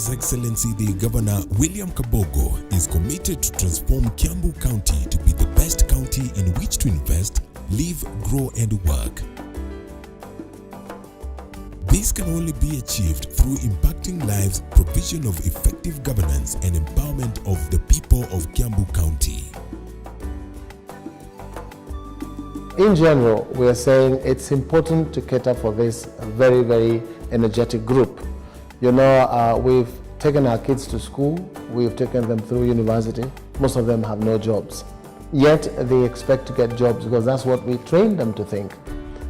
His Excellency the Governor William Kabogo is committed to transform Kiambu County to be the best county in which to invest, live, grow and work. This can only be achieved through impacting lives, provision of effective governance and empowerment of the people of Kiambu County. In general, we are saying it's important to cater for this very, very energetic group. You know, we've taken our kids to school, we've taken them through university. Most of them have no jobs. Yet they expect to get jobs because that's what we trained them to think.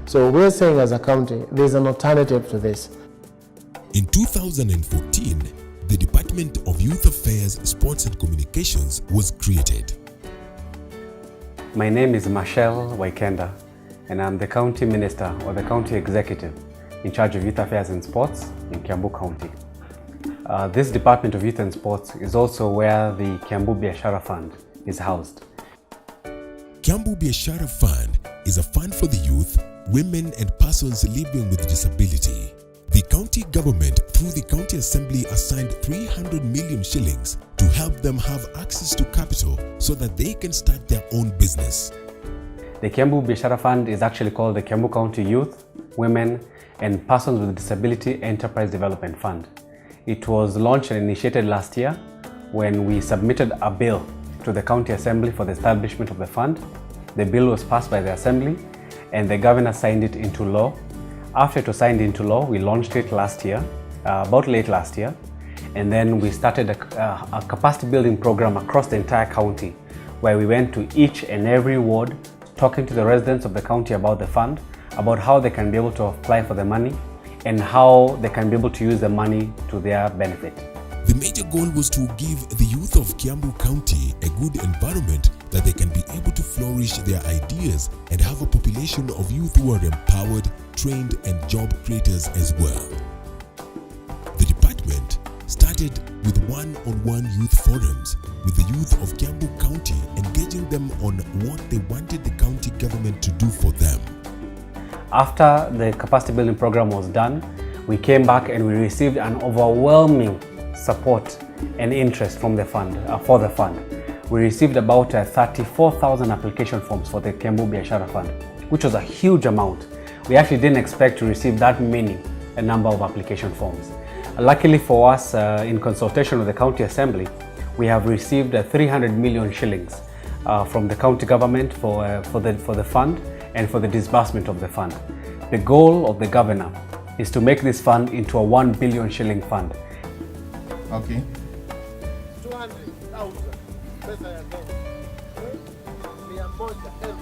So we're saying as a county, there's an alternative to this. In 2014, the Department of Youth Affairs, Sports and Communications was created. My name is Marshall Waikenda, and I'm the County Minister or the County Executive in charge of Youth Affairs and Sports in Kiambu County. This Department of Youth and Sports is also where the Kiambu Biashara Fund is housed. Kiambu Biashara Fund is a fund for the youth, women and persons living with disability. The county government through the county assembly assigned 300 million shillings to help them have access to capital so that they can start their own business. The Kiambu Biashara Fund is actually called the Kiambu County Youth, Women and Persons with Disabilities Enterprise Development Fund. It was launched and initiated last year when we submitted a bill to the county assembly for the establishment of the fund. The bill was passed by the assembly and the governor signed it into law. After it was signed into law, we launched it last year, about late last year, and then we started a capacity building program across the entire county where we went to each and every ward talking to the residents of the county about the fund, about how they can be able to apply for the money and how they can be able to use the money to their benefit. The major goal was to give the youth of Kiambu County a good environment that they can be able to flourish their ideas and have a population of youth who are empowered, trained and job creators as well. The department started with one-on-one youth forums with the youth of Kiambu County, engaging them on what they wanted the county government to do for them. After the capacity building program was done, we came back and we received an overwhelming support and interest from the fund, for the fund. We received about 34,000 application forms for the Kiambu Biashara Fund, which was a huge amount. We actually didn't expect to receive that many a number of application forms. Luckily for us, in consultation with the county assembly, we have received 300 million shillings from the county government for the fund and for the disbursement of the fund. The goal of the governor is to make this fund into a 1 billion shilling fund. Okay. 200,000 pesa ya Kenya. 100,000.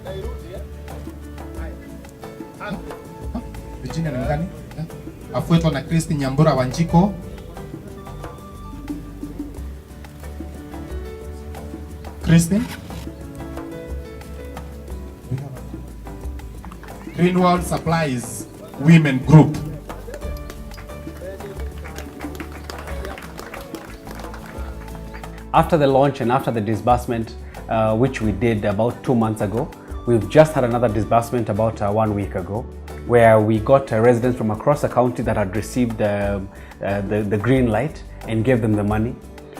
Nairobi haya. Virginia ni mgani? Afuatwa na Kristi Nyambura Wanjiko. Kristi? Greenwald Supplies Women Group. After the launch and after the disbursement, which we did about 2 months ago, we've just had another disbursement about 1 week ago, where we got residents from across the county that had received the green light and gave them the money.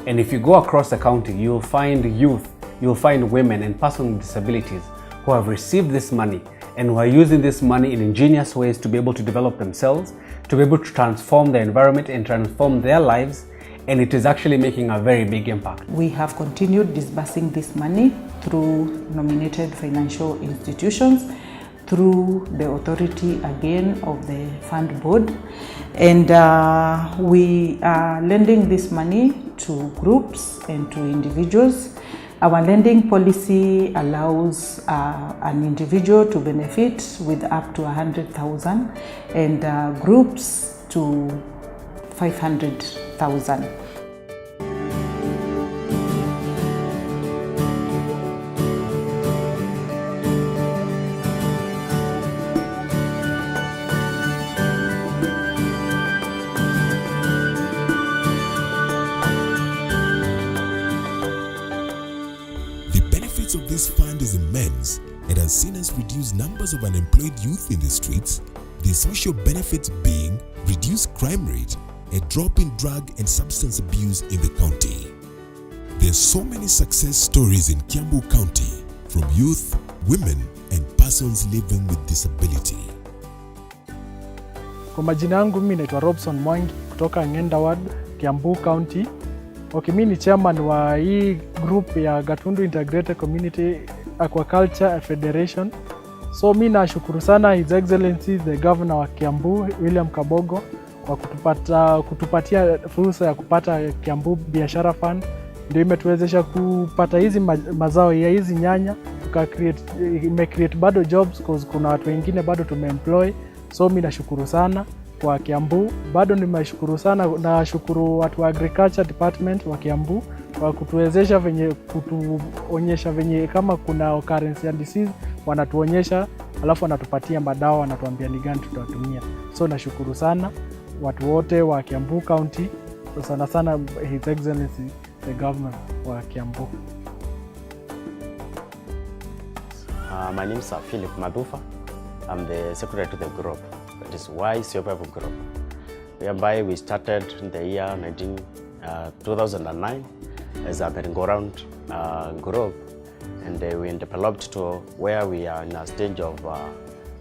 And if you go across the county, you'll find youth, you'll find women and persons with disabilities who have received this money and who are using this money in ingenious ways to be able to develop themselves, to be able to transform their environment and transform their lives. And it is actually making a very big impact. We have continued disbursing this money through nominated financial institutions, through the authority again of the fund board, and we are lending this money to groups and to individuals. Our lending policy allows an individual to benefit with up to 100,000 and groups to 500,000. Of this fund is immense and has seen us reduce numbers of unemployed youth in the streets, the social benefits being reduced crime rate a drop in drug and substance abuse in the county. There's so many success stories in Kiambu County from youth, women, and persons living with disability. Kwa majina yangu mimi naitwa Robson Mwangi kutoka Ng'enda Ward, Kiambu County. Mimi ni chairman wa hii group ya Gatundu Integrated Community Aquaculture Federation. So mimi nashukuru sana His Excellency the Governor wa Kiambu William Kabogo kwa kutupatia fursa ya kupata Kiambu Biashara Fund. Ndio imetuwezesha kupata hizi mazao ya hizi nyanya, create bado jobs cause kuna watu wengine bado tumeemploy. So mimi nashukuru sana kwa Kiambu. Bado nimeshukuru sana, nashukuru watu wa Agriculture Department wa Kiambu kwa kutuwezesha kutuonyesha venye kama kuna occurrence ya disease wanatuonyesha, alafu wanatupatia madawa, wanatuambia ni gani tutatumia. So nashukuru sana watu wote wa Kiambu County, sana sana His Excellency the Governor wa Kiambu. My name is Philip Madufa. I'm the secretary to the group, that is YCOPF group, whereby we started in the year 2009 as a merry-go-round group, and we developed to where we are in a stage of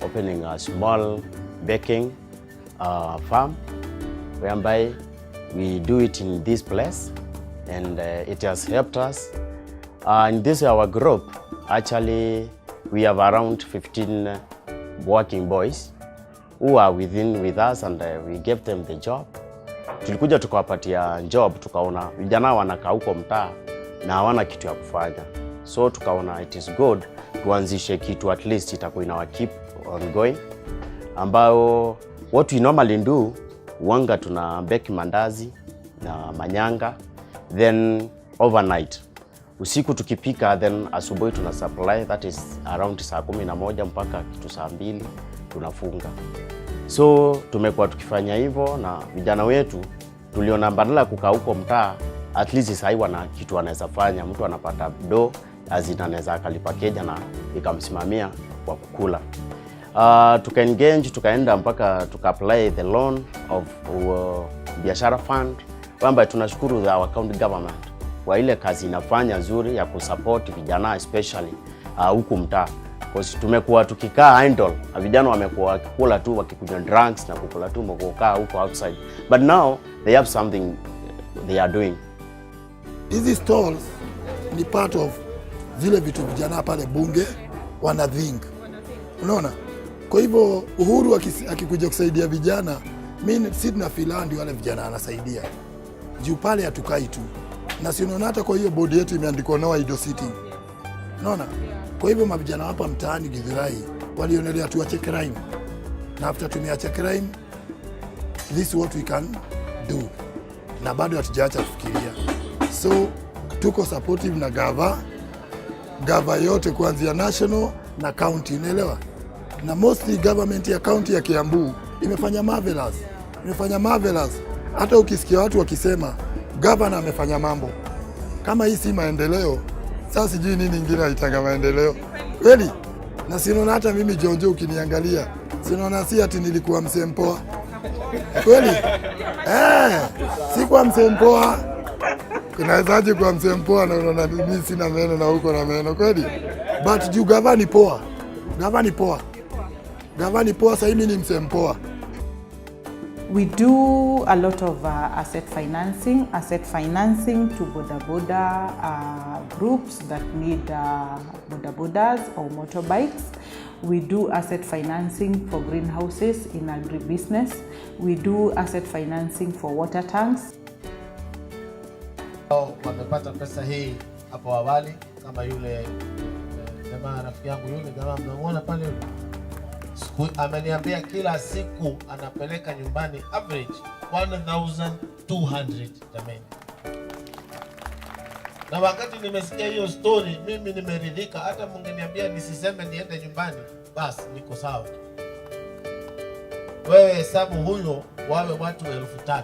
opening a small baking farm, whereby we do it in this place, and it has helped us. In this our group, actually we have around 15 working boys who are with us, and we gave them the job. Tulikuja tukawapatia job, tukaona vijana wanakaa huko mtaa na hawana kitu ya kufanya, so tukaona it is good tuanzishe kitu at least itakuwa inawa keep ongoing, ambao what we normally do wanga tuna bake mandazi na manyanga, then overnight usiku tukipika, then asubuhi tuna supply, that is around saa 11 mpaka kitu saa 2 tunafunga. So tumekuwa tukifanya hivyo, na vijana wetu tuliona badala kukaa huko mtaa, at least sasa wana kitu wanaweza fanya, mtu anapata do azina anaweza akalipa keja na ikamsimamia kwa kukula. Tukaengage, tukaenda mpaka tuka-apply the loan of Biashara Fund, kwamba tunashukuru our county government kwa ile kazi inafanya nzuri ya kusupport vijana especially huku mtaa. Because tumekuwa tukikaa idle, vijana wamekuwa wakikula tu, wakikunywa drugs na kukula tu mkokaa huko outside. But now they have something they are doing. Hizi stalls ni part of zile vitu vijana pale bunge wana think. Unaona? Kwa hivyo Uhuru akikuja kusaidia vijana, mimi si na filandi wale vijana anasaidia. Juu pale hatukai tu. Na si unaona hata kwa hiyo board yetu imeandikwa no idle sitting. Unaona? Kwa hivyo mavijana hapa mtaani Githurai walionelea tuache crime. Na after tumeacha crime, this is what we can do. Na bado hatujaacha kufikiria. So tuko supportive na gava yote kuanzia national na county, unaelewa? Na mostly government ya county ya Kiambu imefanya marvelous. Hata ukisikia watu wakisema governor amefanya mambo kama hii si maendeleo, sasa sijui nini ingine haitanga maendeleo kweli. Na sinaona hata mimi Jonjo ukiniangalia, sinaona si ati nilikuwa msempoa kweli. Si kwa msempoa, kunawezaje kwa msempoa na unaona mimi sina meno na huko na meno kweli. But juu gavani poa, sasa mimi ni msempoa. We do a lot of asset financing to boda groups that need bodas or motorbikes. We do asset financing for greenhouses in agribusiness. We do asset financing for water tanks. Wamepata pesa hii hapo awali, kama yule jamaa rafiki yangu yule jamaa mnamuona pale, ameniambia kila siku anapeleka nyumbani average 1,200 jamani. Na wakati nimesikia hiyo story mimi nimeridhika. Hata mngeniambia nisiseme niende nyumbani, basi niko sawa. Wewe hesabu huyo wawe watu 3,000,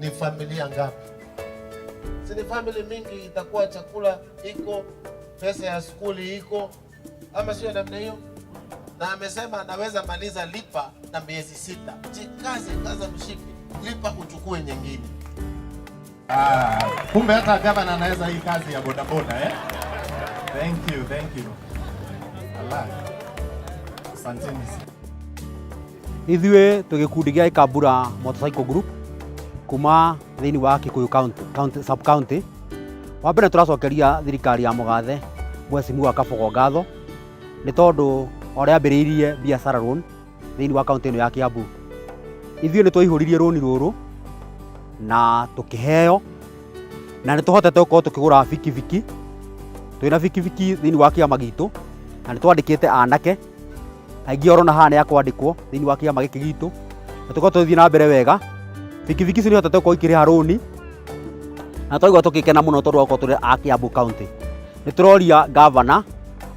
ni familia ngapi? Si ni family mingi, itakuwa chakula iko, pesa ya skuli iko, ama sio namna hiyo? Na amesema anaweza maliza lipa na miezi 6. Jikaze, kaza mshipi. lipa uchukue nyingine. Kumbe hata gavana anaweza hii kazi ya bodaboda eh? Thank you. Allah. Asanteni. Ithuĩ tũgĩkundi gĩa Ikambura Motorcycle Group kuma thĩinĩ wa Kikuyu County sub county. Wa mbere tũracokeria thirikari ya mũgathe Mheshimiwa Kabogo ngatho nĩ tondũ ũrĩa ambĩrĩirie biashara loan thĩinĩ wa kaunti ĩno ya Kiambu. Ithuĩ nĩ twaihũririe rũni rũrũ na tũkĩheo na nĩ tũhotete gũkorwo tũkĩgũra bikibiki. Twĩna bikibiki thĩinĩ wa kĩama gitũ na nĩ twandĩkĩte anake aingĩ orona haha nĩ akwandĩkwo thĩinĩ wa kĩama gĩkĩ gitũ na tũkorwo tũthiĩ na mbere wega. Bikibiki icio nĩ hotete gũkorwo ikĩrĩha rũni na twaigua tũgĩkena mũno tondũ wa gũkorwo tũrĩ a Kiambu County. Nĩ tũroria gavana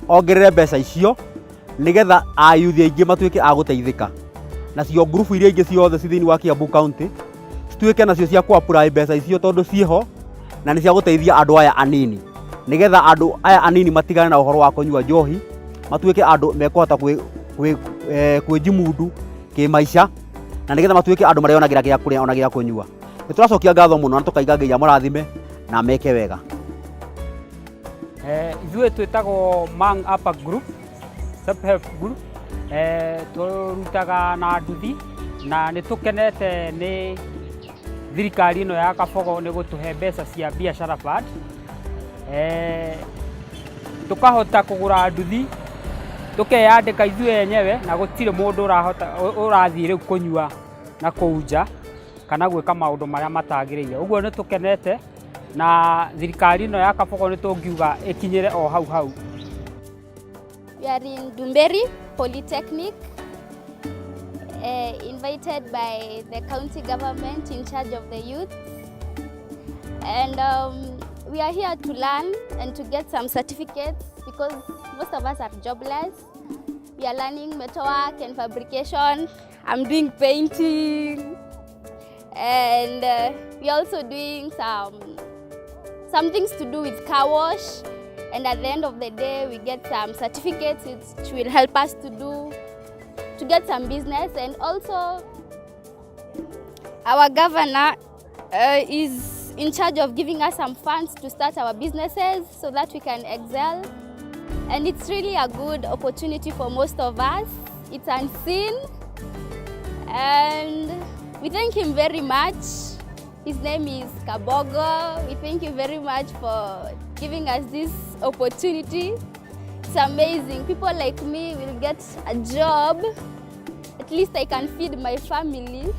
ongerere mbeca icio nĩgetha ayuthi aingĩ matuĩke a gũteithĩka. Nacio ngurubu iria ingĩ ciothe ci thĩinĩ wa Kiambu County cituĩke nacio cia ku-apply mbeca icio tondũ ciĩho na nĩ cia gũteithia andũ aya anini, nĩgetha andũ aya anini matigane na ũhoro wa kũnyua njohi, matuĩke andũ mekũhota kwĩjimundu kĩmaica na nĩgetha matuĩke andũ marĩonagĩra gĩa kũrĩa ona gĩa kũnyua. Nĩ tũracokia ngatho mũno na tũkaiga Ngai amũrathime na meke wega. Ithuĩ twĩtagwo Mang Upper Group, self-help group. Tũrutaga na nduthi na nĩ tũkenete nĩ thirikari ĩno ya Kabogo nĩ gũtũhe mbeca cia biashara fund. Tũkahota kũgũra nduthi, tũkeyandĩka ithuĩ enyewe na gũtirĩ mũndũ ũrathiĩ rĩu kũnyua na kũunja kana gwĩka maũndũ marĩa matagĩrĩire. Ũguo nĩ tũkenete na thirikari ĩno ya Kabogo nĩ tũngiuga ĩkinyĩre o hau. We are in Dumberi Polytechnic, invited by the county government in charge of the youth, and we are here to learn and to get some certificates because most of us are jobless. We are learning metalwork and fabrication. I'm doing painting, and we are also doing some things to do with car wash. And at the end of the day, we get some certificates which will help us to get some business. And also, our governor is in charge of giving us some funds to start our businesses so that we can excel. And it's really a good opportunity for most of us. It's unseen. And we thank him very much. His name is Kabogo. We thank you very much for giving us this opportunity. It's amazing. People like me will get a job. At least I can feed my family.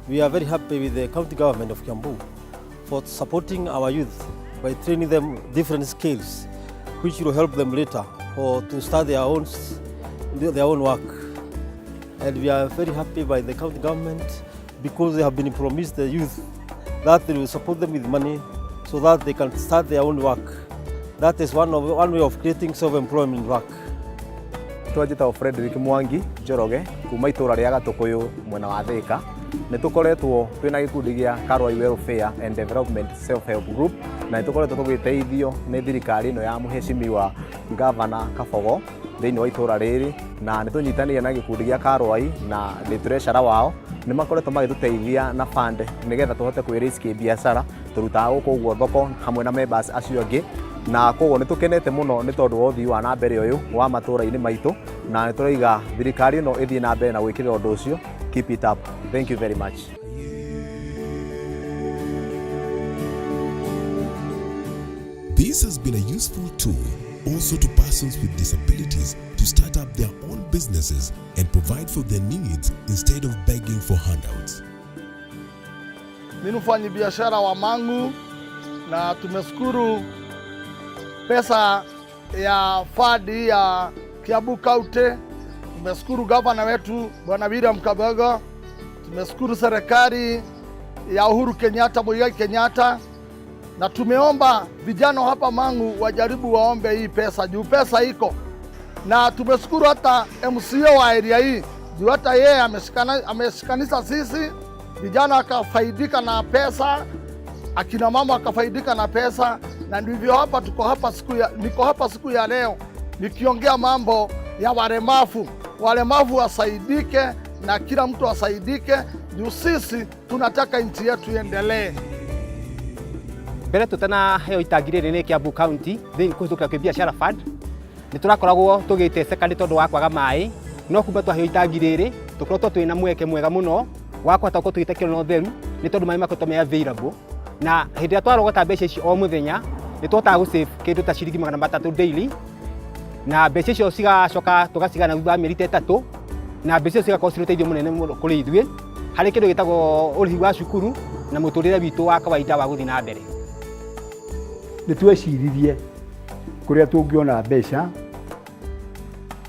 We are very happy with the county government of Kiambu for supporting our youth by training them different skills which will help them later or to start their own work. And we are very happy by the county government because they have been promised the youth that they will support them with money so that they can start their own work. That is one way of creating self-employment work. Twajita Frederick Mwangi Njoroge kuma itura ria Gatukuyu mwena wa Thika. Nĩ tũkoretwo twĩna gĩkundi gĩa Karũai Welfare and Development Self-Help Group na nĩ tũkoretwo tũgĩteithio nĩ thirikari ĩno ya Mheshimiwa Governor Kabogo thĩinĩ wa itũra rĩrĩ, na nĩ tũnyitanĩire na gĩkundi gĩa Karũai na treasurer wao nĩ makoretwo magĩtũteithia na fund nĩgetha tũhote kwĩriski biashara tũrutaga gũkũ ũguo thoko hamwe na members acio angĩ, na koguo nĩ tũkenete mũno nĩ tondũ wa ũthii wa na mbere ũyũ wa matũra-inĩ maitũ, na nĩ tũraiga thirikari ĩno ĩthiĩ na mbere na gwĩkĩrĩra ũndũ ũcio. Keep it up. Thank you very much. This has been a useful tool also to persons with disabilities to start up their own businesses and provide for their needs instead of begging for handouts. Mimi mfanyi biashara wa mangu na tumeshukuru pesa ya fadi ya Kiambu County. Tumeshukuru gavana wetu Bwana William Kabogo. Tumeshukuru serikali ya Uhuru Kenyatta, Muigai Kenyatta, na tumeomba vijana hapa Mangu wajaribu waombe hii pesa juu pesa iko, na tumeshukuru hata MCA wa area hii juu hata yeye ameshikanisha sisi vijana, akafaidika na pesa, akina mama akafaidika na pesa, na ndivyo hapa niko hapa siku ya leo nikiongea mambo ya walemavu wasaidike na kila mtu asaidike, juu sisi tunataka nchi yetu iendelee. Mbere tutana heo itangirire ni Kiambu County thini kuhituka Kiambu Biashara Fund ni turakoragwo tugiteseka ni tondu wa kwaga mai, no kuma twaheo itangirire tukorwo twina mweke mwega muno wa kwata ko tugitekera no theru ni tondu mai makoto me available, na hindi ya twarogota mbeca ici o muthenya ni twotaga gu save kindu ta ciringi 300 daily, na mbeca icio cigacoka tugacigana thutha mieri 3 na mbeca icio cigakorwo ciruteithio munene kuri ithuĩ harĩ kĩndũ gĩtagwo ũrĩhi wa cukuru na mũtũrĩre witũ wa kawaida wa gũthiĩ na mbere. Nĩ tweciririe kũrĩa tũngĩona mbeca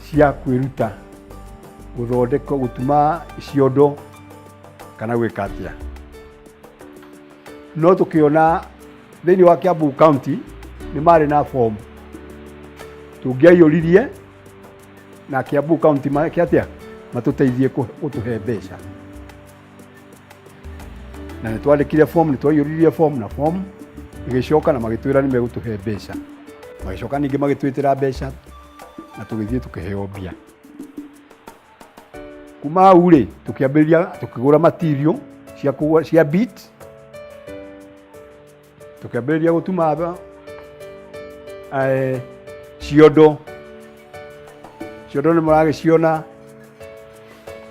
cia kwĩruta gũthondeka gũtuma ciondo kana gwĩka atĩa, no tũkĩona thĩinĩ wa Kiambu County nĩ marĩ na form tũngĩaiyũririe na Kiambu County makĩatĩa matũteithie gũtũhe mbeca, na nĩ twandĩkire form, nĩ twaiyũririe form na form igĩcoka na magĩtwĩra nĩ megũtũhe mbeca, magĩcoka ningĩ magĩtwĩtĩra mbeca na tũgĩthiĩ tũkĩheo mbia. Kuma hau rĩ tũkĩambĩrĩria tũkĩgũra material cia beat, tũkĩambĩrĩria gũtuma ciondo nĩ mũragĩciona,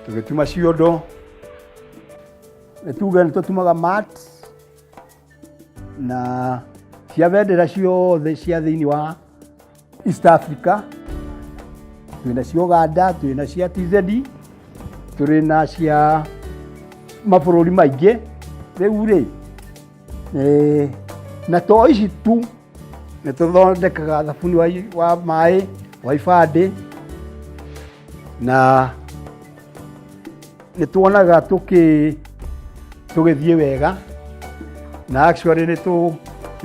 tũgĩtuma ciondo, nĩ tuge nĩ tũtumaga mat na cia bendera ciothe cia thĩinĩ wa East Africa, twĩna cia Uganda, twĩna cia TZ, twĩna cia mabũrũri maingĩ. Rĩu rĩ na to ici tu nĩ tũthondekaga thabuni wa maĩ wa ibandĩ, na nĩ tuonaga tũgĩthiĩ wega, na actually nĩ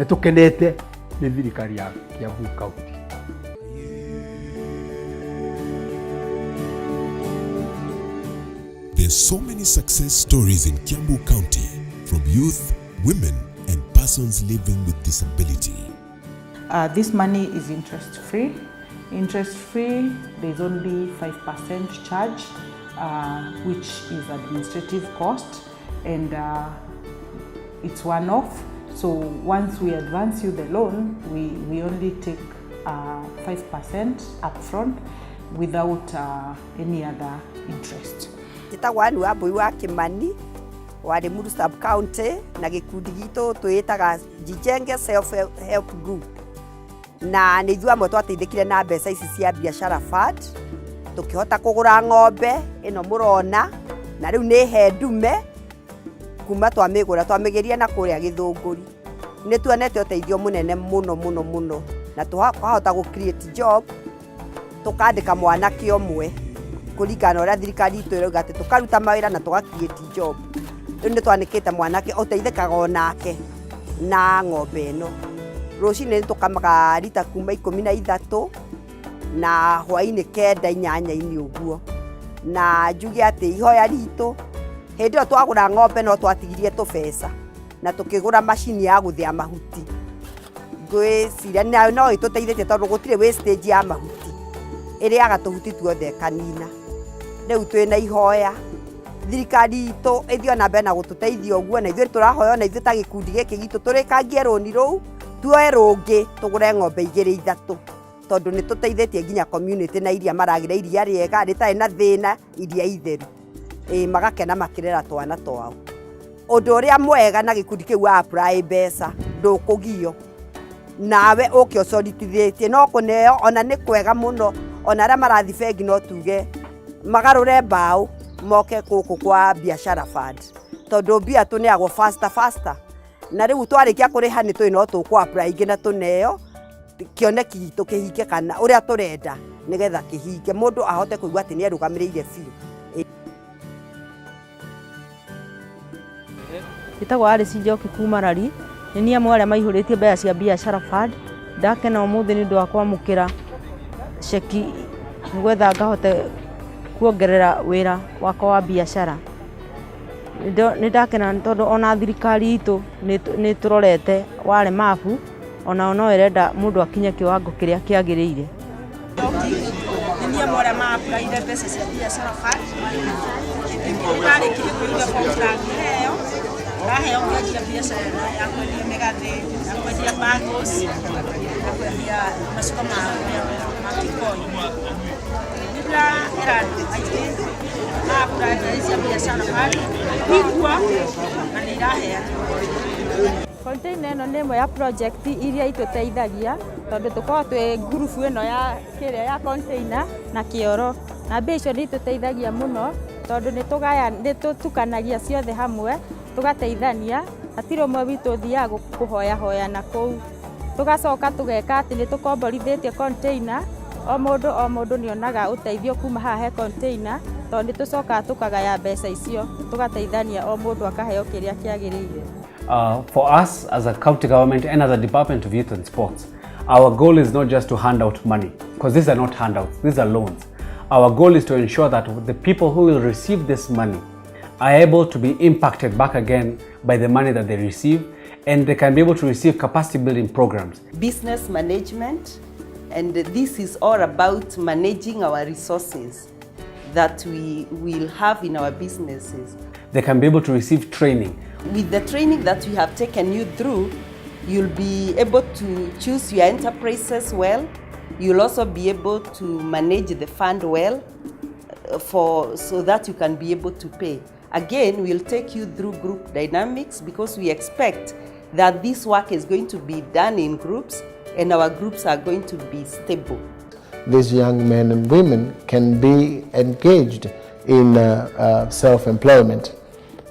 tũkenete nĩ thirikari ya Kiambu County. There's so many success stories in Kiambu County from youth, women, and persons living with disability. This money is interest-free. Interest-free, there's only 5% charge, which is administrative cost, and it's one-off. So once we advance you the loan, we only take 5% upfront without any other interest. Njĩtagwo Kiambu wa Kimani wa Limuru sub county, na gĩkundi gitũ twĩtaga Jijenge self help group, na nĩ ithuĩ amwe twateithĩkire na mbeca ici cia biashara fund, tũkĩhota kũgũra ng'ombe ĩno mũrona, na rĩu nĩ he ndume kuma twamĩgũra twamĩgeria na kũrĩa Gĩthũngũri. Nĩ tuonete ũteithio mũnene mũno na twahota gũ create job, tũkandĩka mwanake ũmwe kũringana na ũrĩa thirikari itũ ĩrauga atĩ tũkaruta mawĩra na tũga create job. Rĩu nĩ twanĩkĩte mwanake ũteithĩkaga onake na ng'ombe ĩno. Rũcinĩ nĩ tũkamaga rita kuma 13 na hwaĩ-inĩ 9-8 ũguo, na njuge atĩ ihoya ritũ hĩndĩ ĩyo twagũra ng'ombe no twatigirie tũbeca na tũkĩgũra macini ya gũthĩa mahuti. Ngwĩciria no ĩtũteithĩtie tondũ gũtirĩ wastage ya mahuti, ĩrĩaga tũhuti tuothe kanina. Rĩu twĩna ihoya thirikari itũ ĩthiĩ na mbere na gũtũteithia ũguo, na ithuĩ tũrahoya na ithuĩ ta gĩkundi gĩkĩ gitũ tũrĩkangie rũni rũu, tuoe rũngĩ tũgũre ng'ombe 2-3, tondũ nĩ tũteithĩtie nginya community na iria maragĩra iria rĩega rĩtarĩ na thĩna, iria itheru, magakena makĩrera twana twao. Ũndũ ũrĩa mwega na gĩkundi kĩu wa apply mbeca ndũkũgio, nawe ũkĩ ũcoritithĩtie no kũneo, ona nĩ kwega mũno, ona arĩa marathi bengi no tuge magarũre mbaũ moke gũkũ kwa biashara fund, tondũ mbia tũneagwo faster, na rĩu twarĩkia kũrĩha nĩ tũĩ no tũkũ apply ingĩ na tũneo kĩoneki gitũ kĩhinge kana ũrĩa tũrenda nĩgetha kĩhinge, mũndũ ahote kũigua atĩ nĩ arũgamĩrĩire biũ. Njĩtagwo H.E Njoki kuma Rari, nĩ niĩ amwe arĩa maihũrĩtie mbeca cia biashara fund. Ndakena ũmũthĩ nĩ ũndũ wa kwamũkĩra ceki nĩgetha ngahote kuongerera wĩra wakwa wa biashara. Nĩ ndakena tondũ ona thirikari itũ nĩ tũrorete wale mabu ona no ĩrenda mũndũ akinye kĩwango kĩrĩa kĩagĩrĩire. Nĩ mora ma-apply-ire mbeca cia biashara fund. Nĩndarĩkirie kũiga form ngaheo, ngaheo ngĩanjia biashara ya kwendia mĩgathĩ, ya kwendia bangles, ya kwendia macuka ma kikoi. Nĩndĩra andũ aingĩ ma-apply cia biashara fund, igua na nĩiraheana. Container ĩno nĩ ĩmwe ya project iria itũteithagia tondũ tũkoragwo twĩ group ĩno ya kĩrĩa ya container na kĩoro, na mbia icio nĩ itũteithagia mũno tondũ nĩ tũtukanagia ciothe hamwe tũgateithania, hatirĩ ũmwe witũ ũthiaga kũhoyahoyana kũu, tũgacoka tũgeka atĩ nĩ tũkomborithĩtie container, o mũndũ nĩonaga ũteithio kuma haha he container tondũ nĩ tũcokaga tũkagaya mbeca icio tũgateithania, o mũndũ akaheo kĩrĩa kĩagĩrĩire. For us as a county government and as a Department of Youth and Sports, our goal is not just to hand out money, because these are not handouts, these are loans. Our goal is to ensure that the people who will receive this money are able to be impacted back again by the money that they receive, and they can be able to receive capacity building programs. Business management, and this is all about managing our resources that we will have in our businesses. They can be able to receive training. With the training that we have taken you through, you'll be able to choose your enterprises well. You'll also be able to manage the fund well so that you can be able to pay. Again, we'll take you through group dynamics because we expect that this work is going to be done in groups and our groups are going to be stable. These young men and women can be engaged in self-employment.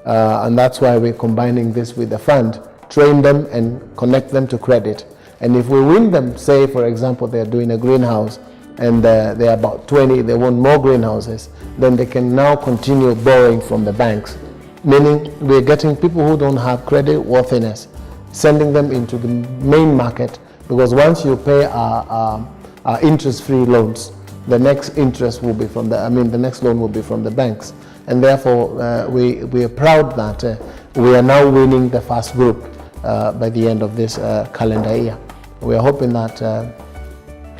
And that's why we're combining this with the fund, train them and connect them to credit. And if we win them, say for example they're doing a greenhouse and they're about 20, they want more greenhouses, then they can now continue borrowing from the banks. Meaning we're getting people who don't have credit worthiness, sending them into the main market, because once you pay our interest-free loans, the next interest will be from the next loan will be from the banks. And therefore, we are proud that we are now winning the first group by the end of this calendar year. We are hoping that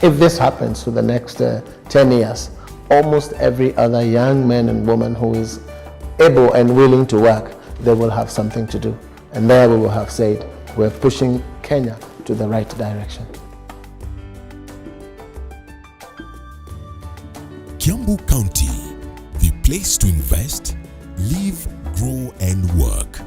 if this happens to the next 10 years, almost every other young man and woman who is able and willing to work, they will have something to do. And there we will have said, we're pushing Kenya to the right direction. Kiambu County, the place to invest, live, grow and work.